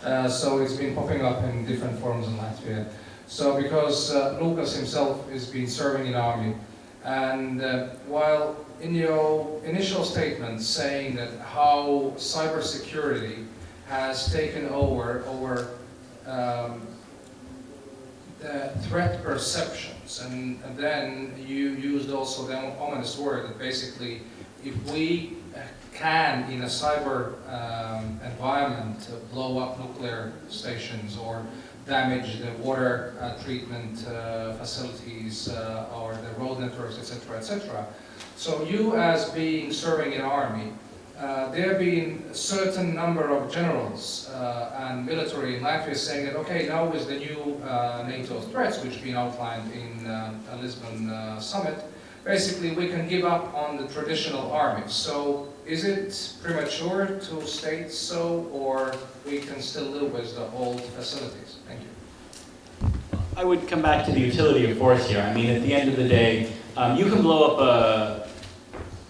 So it's been popping up in different forms in Latvia. So because Lukas himself has been serving in army, and while in your initial statement saying that how cybersecurity has taken over the threat perceptions, and then you used also the ominous word that basically if we can in a cyber environment blow up nuclear stations or damage the water treatment facilities or the road networks, etc., etc. So you, as being serving in army, there have been a certain number of generals and military in Latvia saying that, okay, now with the new NATO threats, which have been outlined in a Lisbon summit, basically we can give up on the traditional army. So is it premature to state so, or we can still live with the old facilities? Thank you. I would come back to the utility of force here. I mean, at the end of the day, you can blow up a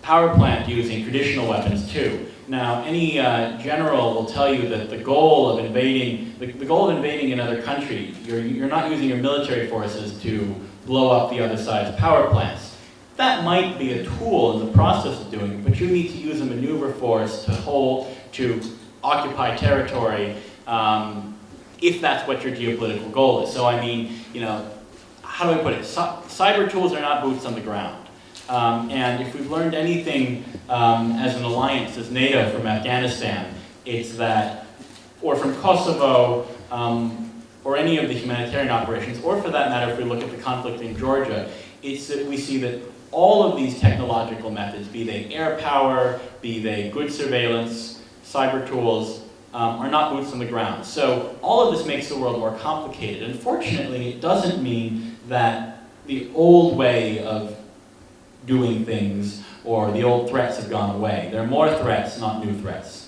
power plant using traditional weapons too. Now, any general will tell you that the goal of invading, another country, you're not using your military forces to blow up the other side's power plants. That might be a tool in the process of doing it, but you need to use a maneuver force to occupy territory, if that's what your geopolitical goal is. So I mean, you know, how do I put it? Cyber tools are not boots on the ground. And if we've learned anything as an alliance, as NATO from Afghanistan, it's that, or from Kosovo, or any of the humanitarian operations, or for that matter, if we look at the conflict in Georgia, it's that we see that all of these technological methods, be they air power, be they good surveillance, cyber tools, are not boots on the ground. So all of this makes the world more complicated. Unfortunately, it doesn't mean that the old way of doing things or the old threats have gone away. There are more threats, not new threats.